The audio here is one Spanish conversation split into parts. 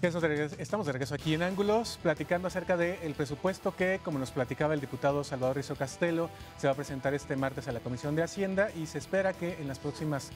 Estamos de regreso aquí en Ángulos, platicando acerca del presupuesto que, como nos platicaba el diputado Salvador Rizo Castelo, se va a presentar este martes a la Comisión de Hacienda y se espera que en las próximas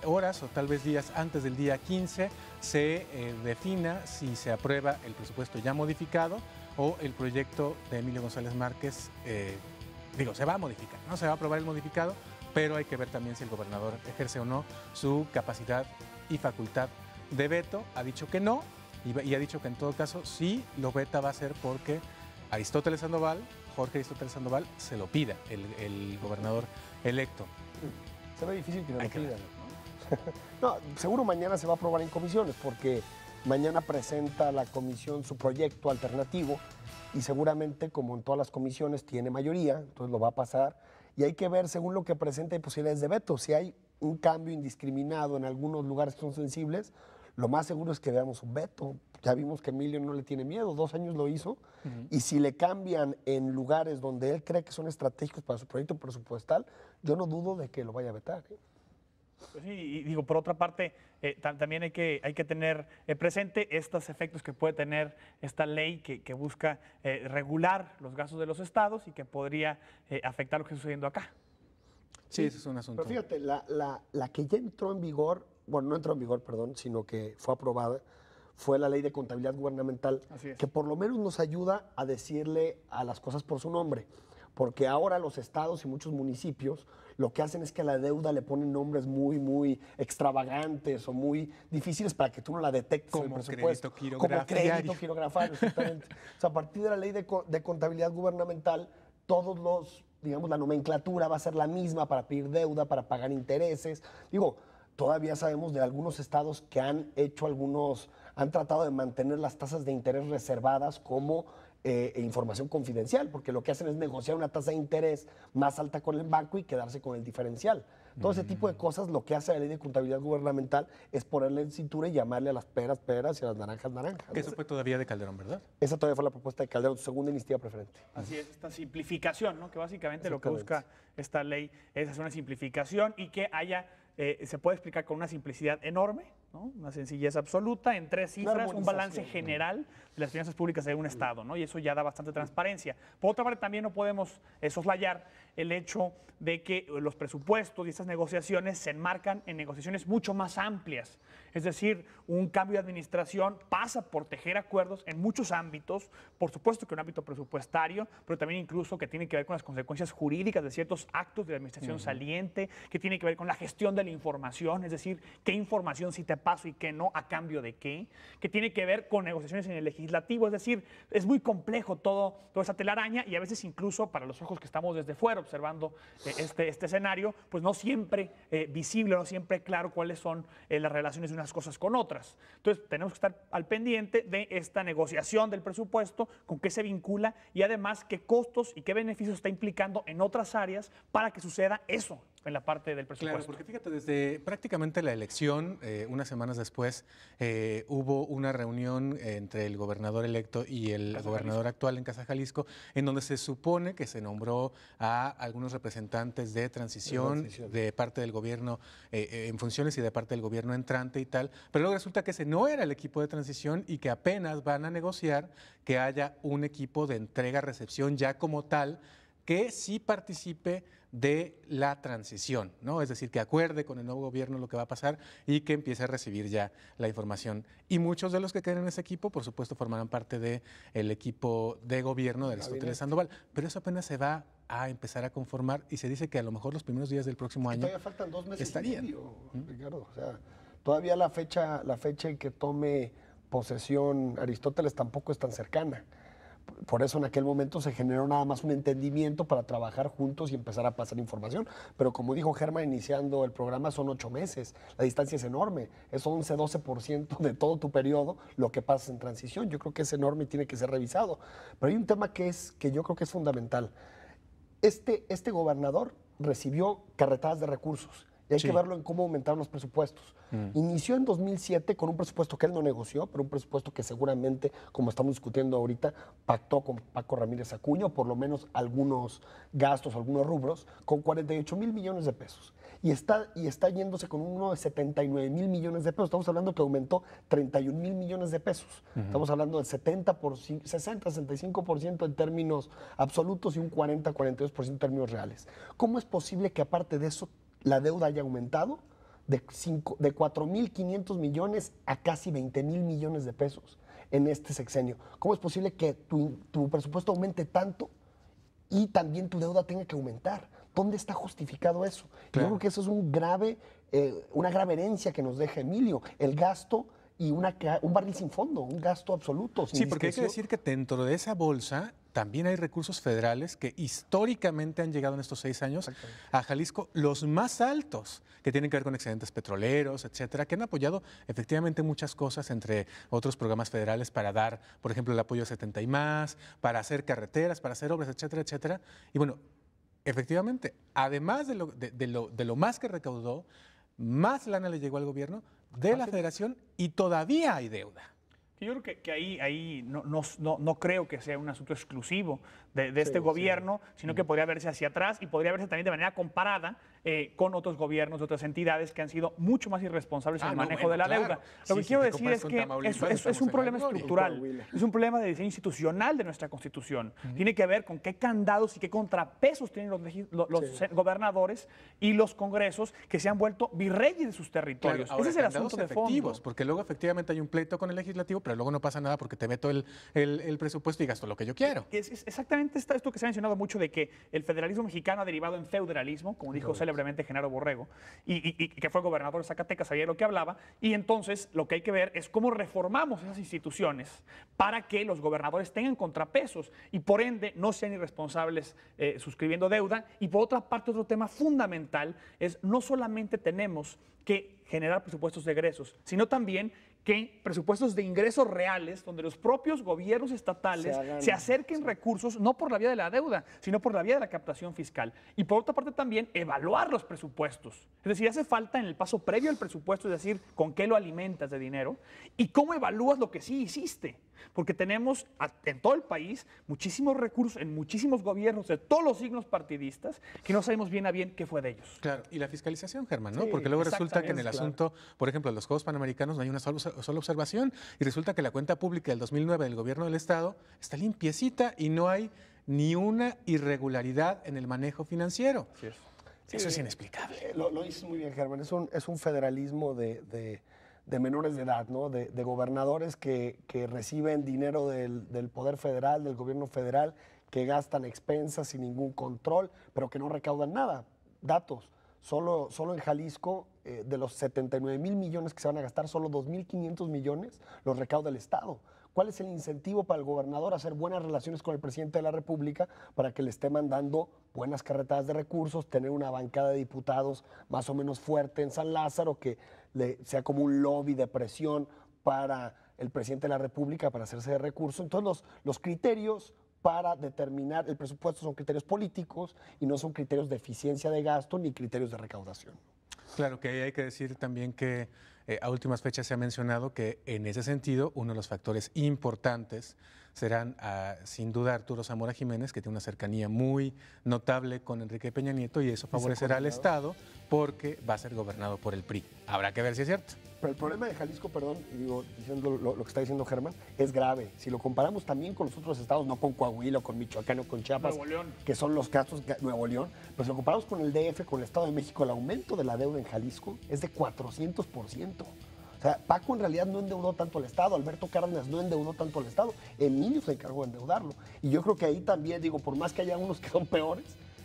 horas o tal vez días antes del día 15 se defina si se aprueba el presupuesto ya modificado o el proyecto de Emilio González Márquez, se va a modificar, ¿no? Se va a aprobar el modificado, pero hay que ver también si el gobernador ejerce o no su capacidad y facultad de veto. Ha dicho que no. Y ha dicho que en todo caso, si lo veta va a ser porque Jorge Aristóteles Sandoval, se lo pida, el gobernador electo. Se ve difícil que no lo pidan. No, seguro mañana se va a aprobar en comisiones, porque mañana presenta la comisión su proyecto alternativo y seguramente, como en todas las comisiones, tiene mayoría, entonces lo va a pasar. Y hay que ver, según lo que presenta, hay posibilidades de veto. Si hay un cambio indiscriminado en algunos lugares que son sensibles, lo más seguro es que veamos un veto. Ya vimos que Emilio no le tiene miedo, 2 años lo hizo, y si le cambian en lugares donde él cree que son estratégicos para su proyecto presupuestal, yo no dudo de que lo vaya a vetar. Pues sí, y digo, por otra parte, también hay que tener presente estos efectos que puede tener esta ley que busca regular los gastos de los estados y que podría afectar lo que está sucediendo acá. Sí, ese es un asunto. Pero fíjate, la que ya entró en vigor, bueno, no entró en vigor, perdón, sino que fue aprobada, fue la ley de contabilidad gubernamental, que por lo menos nos ayuda a decirle a las cosas por su nombre. Porque ahora los estados y muchos municipios lo que hacen es que a la deuda le ponen nombres muy, muy extravagantes o muy difíciles para que tú no la detectes en el presupuesto. Como crédito quirografario, exactamente. O sea, a partir de la ley de contabilidad gubernamental, todos los, digamos, la nomenclatura va a ser la misma para pedir deuda, para pagar intereses. Digo, todavía sabemos de algunos estados que han tratado de mantener las tasas de interés reservadas como información confidencial, porque lo que hacen es negociar una tasa de interés más alta con el banco y quedarse con el diferencial. Todo ese tipo de cosas, lo que hace la ley de contabilidad gubernamental es ponerle en cintura y llamarle a las peras, peras y a las naranjas, naranjas. Que eso fue todavía de Calderón, ¿verdad? Esa todavía fue la propuesta de Calderón, su segunda iniciativa preferente. Así es, esta simplificación, ¿no? Que básicamente lo que busca esta ley es hacer una simplificación y que haya, se puede explicar con una simplicidad enorme, ¿no? Una sencillez absoluta, en 3 cifras, un balance general de las finanzas públicas de un estado, ¿no? Y eso ya da bastante transparencia. Por otra parte, también no podemos soslayar el hecho de que los presupuestos y estas negociaciones se enmarcan en negociaciones mucho más amplias. Es decir, un cambio de administración pasa por tejer acuerdos en muchos ámbitos, por supuesto que un ámbito presupuestario, pero también incluso que tiene que ver con las consecuencias jurídicas de ciertos actos de la administración saliente, que tiene que ver con la gestión de la información, es decir, qué información sí te paso y qué no, a cambio de qué, que tiene que ver con negociaciones en el legislativo, es decir, es muy complejo toda esa telaraña y a veces incluso para los ojos que estamos desde fuera observando este escenario, pues no siempre visible, no siempre claro cuáles son las relaciones de unas cosas con otras. Entonces tenemos que estar al pendiente de esta negociación del presupuesto, con qué se vincula y además qué costos y qué beneficios está implicando en otras áreas para que suceda eso en la parte del presupuesto. Claro, porque fíjate, desde prácticamente la elección, unas semanas después, hubo una reunión entre el gobernador electo y el gobernador actual en Casa Jalisco, en donde se supone que se nombró a algunos representantes de transición, de parte del gobierno en funciones y de parte del gobierno entrante y tal, pero luego resulta que ese no era el equipo de transición y que apenas van a negociar que haya un equipo de entrega-recepción ya como tal, que sí participe de la transición, ¿no? Es decir, que acuerde con el nuevo gobierno lo que va a pasar y que empiece a recibir ya la información. Y muchos de los que queden en ese equipo, por supuesto, formarán parte del equipo de gobierno de Aristóteles Sandoval. Pero eso apenas se va a empezar a conformar y se dice que a lo mejor los primeros días del próximo año todavía faltan 2 meses y medio, Ricardo. O sea, todavía la fecha en que tome posesión Aristóteles tampoco es tan cercana. Por eso en aquel momento se generó nada más un entendimiento para trabajar juntos y empezar a pasar información. Pero como dijo Germán iniciando el programa, son 8 meses. La distancia es enorme. Es 11-12% de todo tu periodo lo que pasa en transición. Yo creo que es enorme y tiene que ser revisado. Pero hay un tema que yo creo que es fundamental. Este gobernador recibió carretadas de recursos. Y hay que verlo en cómo aumentaron los presupuestos. Inició en 2007 con un presupuesto que él no negoció, pero un presupuesto que seguramente, como estamos discutiendo ahorita, pactó con Paco Ramírez Acuña, por lo menos algunos gastos, algunos rubros, con 48,000 millones de pesos. y está yéndose con uno de 79,000 millones de pesos. Estamos hablando que aumentó 31,000 millones de pesos. Estamos hablando del 65% en términos absolutos y un 42% en términos reales. ¿Cómo es posible que aparte de eso la deuda haya aumentado de 4,500 millones a casi 20,000 millones de pesos en este sexenio? ¿Cómo es posible que tu presupuesto aumente tanto y también tu deuda tenga que aumentar? ¿Dónde está justificado eso? Claro. Yo creo que eso es una grave herencia que nos deja Emilio, el gasto y un barril sin fondo, un gasto absoluto. Sí, porque hay que decir que dentro de esa bolsa también hay recursos federales que históricamente han llegado en estos 6 años a Jalisco, los más altos, que tienen que ver con excedentes petroleros, etcétera, que han apoyado efectivamente muchas cosas, entre otros programas federales para dar, por ejemplo, el apoyo 70 y más, para hacer carreteras, para hacer obras, etcétera, etcétera. Y bueno, efectivamente, además de lo más que recaudó, más lana le llegó al gobierno de la federación y todavía hay deuda. Yo creo que ahí no creo que sea un asunto exclusivo de este gobierno, sino que podría verse hacia atrás y podría verse también de manera comparada con otros gobiernos de otras entidades que han sido mucho más irresponsables en el manejo de la deuda. Lo que quiero decir es que es un problema estructural, es un problema de diseño institucional de nuestra Constitución. Tiene que ver con qué candados y qué contrapesos tienen los gobernadores y los congresos que se han vuelto virreyes de sus territorios. Claro, ahora, ese es el asunto de fondo. Porque luego efectivamente hay un pleito con el legislativo, pero luego no pasa nada porque te meto el presupuesto y gasto lo que yo quiero. Es exactamente esto que se ha mencionado mucho de que el federalismo mexicano ha derivado en federalismo, como dijo célebremente Genaro Borrego, y que fue gobernador de Zacatecas, sabía lo que hablaba, y entonces lo que hay que ver es cómo reformamos esas instituciones para que los gobernadores tengan contrapesos y por ende no sean irresponsables suscribiendo deuda. Y por otra parte, otro tema fundamental es no solamente tenemos que generar presupuestos de egresos, sino también que presupuestos de ingresos reales, donde los propios gobiernos estatales se acerquen recursos, no por la vía de la deuda, sino por la vía de la captación fiscal. Y por otra parte también, evaluar los presupuestos. Es decir, hace falta en el paso previo al presupuesto, es decir, con qué lo alimentas de dinero y cómo evalúas lo que sí hiciste. Porque tenemos en todo el país muchísimos recursos, en muchísimos gobiernos de todos los signos partidistas, que no sabemos bien a bien qué fue de ellos. Claro, y la fiscalización, Germán, ¿no? Porque luego resulta que en el asunto, por ejemplo, de los Juegos Panamericanos no hay una sola observación y resulta que la cuenta pública del 2009 del gobierno del Estado está limpiecita y no hay ni una irregularidad en el manejo financiero. Así es. Eso es inexplicable. Lo dices muy bien, Germán. Es un federalismo de menores de edad, ¿no? De gobernadores que reciben dinero del Poder Federal, del gobierno federal, que gastan expensas sin ningún control, pero que no recaudan nada. Datos. Solo en Jalisco, de los 79,000 millones que se van a gastar, solo 2,500 millones los recauda el Estado. ¿Cuál es el incentivo para el gobernador a hacer buenas relaciones con el presidente de la República para que le esté mandando buenas carretadas de recursos, tener una bancada de diputados más o menos fuerte en San Lázaro, que sea como un lobby de presión para el presidente de la República para hacerse de recursos? Entonces los criterios para determinar el presupuesto son criterios políticos y no son criterios de eficiencia de gasto ni criterios de recaudación. Claro, que hay que decir también que a últimas fechas se ha mencionado que en ese sentido uno de los factores importantes serán sin duda Arturo Zamora Jiménez, que tiene una cercanía muy notable con Enrique Peña Nieto y eso favorecerá al Estado porque va a ser gobernado por el PRI. Habrá que ver si es cierto. Pero el problema de Jalisco, perdón, diciendo lo que está diciendo Germán, es grave. Si lo comparamos también con los otros estados, no con Coahuila, con Michoacán o con Chiapas, que son los casos, Nuevo León, pues lo comparamos con el DF, con el Estado de México, el aumento de la deuda en Jalisco es de 400%. O sea, Paco en realidad no endeudó tanto al Estado, Alberto Cárdenas no endeudó tanto al Estado, Emilio se encargó de endeudarlo. Y yo creo que ahí también, por más que haya unos que son peores,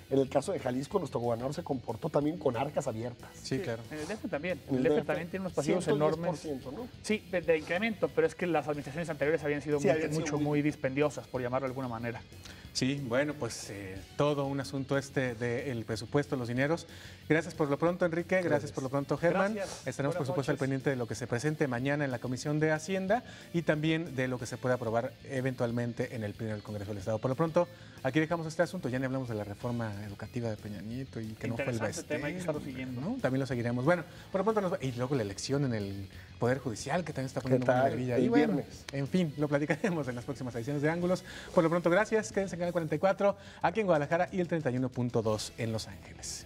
en el caso de Jalisco, nuestro gobernador se comportó también con arcas abiertas. Sí, claro. En el DF también. En el DF también tiene unos pasivos enormes. ¿No? Sí, de incremento, pero es que las administraciones anteriores habían sido muy dispendiosas, por llamarlo de alguna manera. Sí, bueno, pues todo un asunto del presupuesto, los dineros. Gracias por lo pronto, Enrique. Gracias por lo pronto, Germán. Gracias. Estaremos, por supuesto, al pendiente de lo que se presente mañana en la Comisión de Hacienda y también de lo que se pueda aprobar eventualmente en el Pleno del Congreso del Estado. Por lo pronto, aquí dejamos este asunto. Ya ni hablamos de la reforma educativa de Peña Nieto y que no fue el tema, hay que estarlo siguiendo, ¿no? También lo seguiremos. Bueno, por lo pronto y luego la elección en el Poder Judicial, que también está poniendo una nervilla. Y bueno, en fin, lo platicaremos en las próximas ediciones de Ángulos. Por lo pronto, gracias. Quédense en Canal 44, aquí en Guadalajara y el 31.2 en Los Ángeles.